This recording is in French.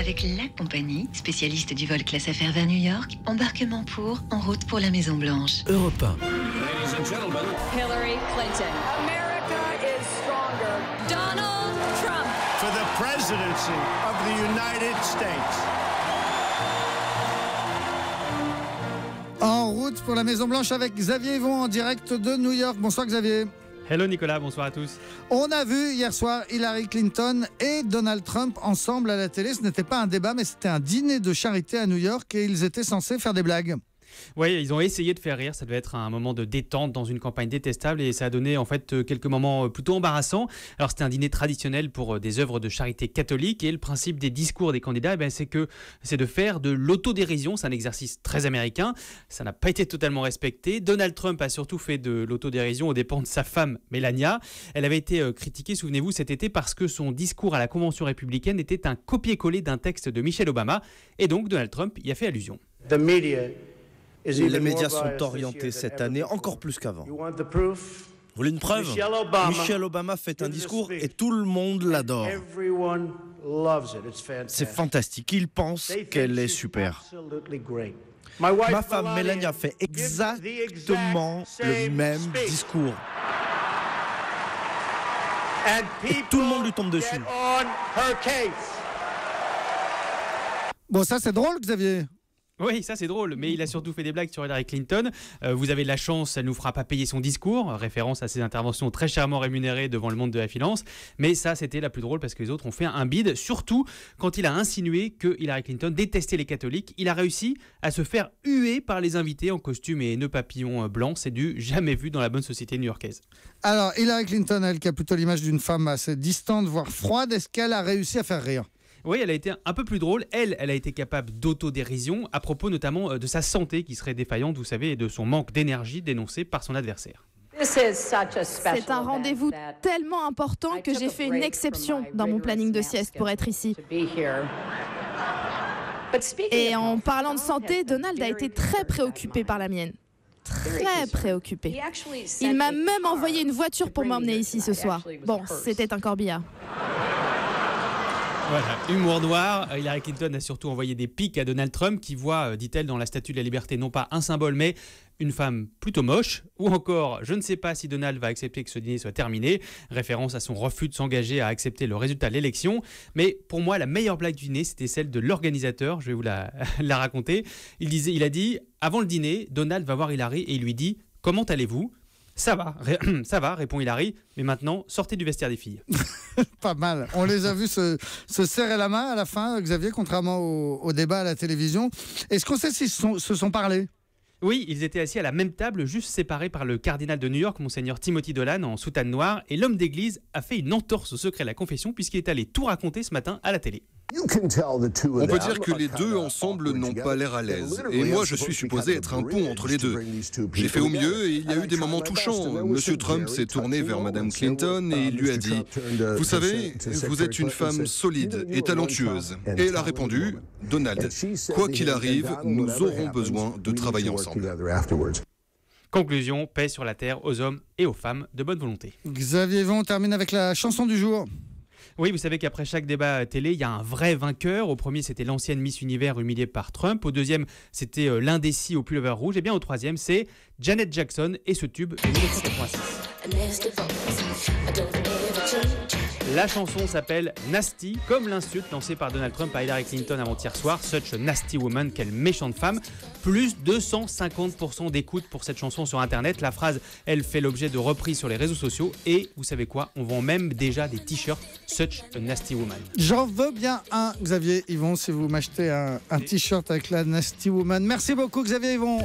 avec la compagnie, spécialiste du vol classe affaires vers New York, embarquement en route pour la Maison Blanche. Europe 1. Ladies and gentlemen, Hillary Clinton. America is stronger. Donald Trump. For the presidency of the United States. En route pour la Maison Blanche avec Xavier Yvon en direct de New York. Bonsoir Xavier. Hello Nicolas, bonsoir à tous. On a vu hier soir Hillary Clinton et Donald Trump ensemble à la télé. Ce n'était pas un débat, mais c'était un dîner de charité à New York et ils étaient censés faire des blagues. Oui, ils ont essayé de faire rire, ça devait être un moment de détente dans une campagne détestable et ça a donné en fait quelques moments plutôt embarrassants. Alors c'était un dîner traditionnel pour des œuvres de charité catholique et le principe des discours des candidats, c'est de faire de l'autodérision, c'est un exercice très américain, ça n'a pas été totalement respecté. Donald Trump a surtout fait de l'autodérision aux dépens de sa femme Melania. Elle avait été critiquée, souvenez-vous, cet été parce que son discours à la convention républicaine était un copier-coller d'un texte de Michelle Obama et donc Donald Trump y a fait allusion. Les médias sont orientés cette année encore plus qu'avant. Vous voulez une preuve ? Michelle Obama fait un discours et tout le monde l'adore. C'est fantastique, ils pensent qu'elle est super. Ma femme Melania fait exactement le même discours. Et tout le monde lui tombe dessus. Bon, ça c'est drôle Xavier. Oui, ça c'est drôle, mais il a surtout fait des blagues sur Hillary Clinton. Vous avez de la chance, elle nous fera pas payer son discours, référence à ses interventions très chèrement rémunérées devant le monde de la finance. Mais ça, c'était la plus drôle parce que les autres ont fait un bide, surtout quand il a insinué que Hillary Clinton détestait les catholiques. Il a réussi à se faire huer par les invités en costume et nœud papillon blanc. C'est du jamais vu dans la bonne société new-yorkaise. Alors, Hillary Clinton, elle qui a plutôt l'image d'une femme assez distante, voire froide, est-ce qu'elle a réussi à faire rire ? Oui, elle a été un peu plus drôle. Elle a été capable d'autodérision à propos notamment de sa santé qui serait défaillante, vous savez, et de son manque d'énergie dénoncé par son adversaire. C'est un rendez-vous tellement important que j'ai fait une exception dans mon planning de sieste pour être ici. Et en parlant de santé, Donald a été très préoccupé par la mienne. Très préoccupé. Il m'a même envoyé une voiture pour m'emmener ici ce soir. Bon, c'était un corbillard. Voilà, humour noir. Hillary Clinton a surtout envoyé des pics à Donald Trump qui voit, dit-elle, dans la statue de la liberté non pas un symbole mais une femme plutôt moche. Ou encore, je ne sais pas si Donald va accepter que ce dîner soit terminé. Référence à son refus de s'engager à accepter le résultat de l'élection. Mais pour moi, la meilleure blague du dîner, c'était celle de l'organisateur. Je vais vous la raconter. Il a dit, avant le dîner, Donald va voir Hillary et il lui dit « Comment allez-vous ?» Ça va, répond Hillary, mais maintenant, sortez du vestiaire des filles. Pas mal. On les a vus se serrer la main à la fin, Xavier, contrairement au débat à la télévision. Est-ce qu'on sait s'ils se sont parlé ? Oui, ils étaient assis à la même table, juste séparés par le cardinal de New York, Monseigneur Timothy Dolan, en soutane noire, et l'homme d'église a fait une entorse au secret de la confession puisqu'il est allé tout raconter ce matin à la télé. On peut dire que les deux ensemble n'ont pas l'air à l'aise. Et moi, je suis supposé être un pont entre les deux. J'ai fait au mieux et il y a eu des moments touchants. Monsieur Trump s'est tourné vers Madame Clinton et il lui a dit « Vous savez, vous êtes une femme solide et talentueuse. » Et elle a répondu « Donald, quoi qu'il arrive, nous aurons besoin de travailler ensemble. » Conclusion, paix sur la terre aux hommes et aux femmes de bonne volonté. Xavier Yvon, on termine avec la chanson du jour. Oui, vous savez qu'après chaque débat télé, il y a un vrai vainqueur. Au premier, c'était l'ancienne Miss Univers humiliée par Trump. Au deuxième, c'était l'indécis au pullover rouge. Et bien au troisième, c'est Janet Jackson et ce tube de 1986. La chanson s'appelle Nasty, comme l'insulte lancée par Donald Trump à Hillary Clinton avant-hier soir. Such a nasty woman, quelle méchante femme. Plus 250% d'écoute pour cette chanson sur Internet. La phrase, elle fait l'objet de reprises sur les réseaux sociaux. Et vous savez quoi, on vend même déjà des t-shirts Such a nasty woman. J'en veux bien un, Xavier Yvon, si vous m'achetez un t-shirt avec la nasty woman. Merci beaucoup, Xavier Yvon.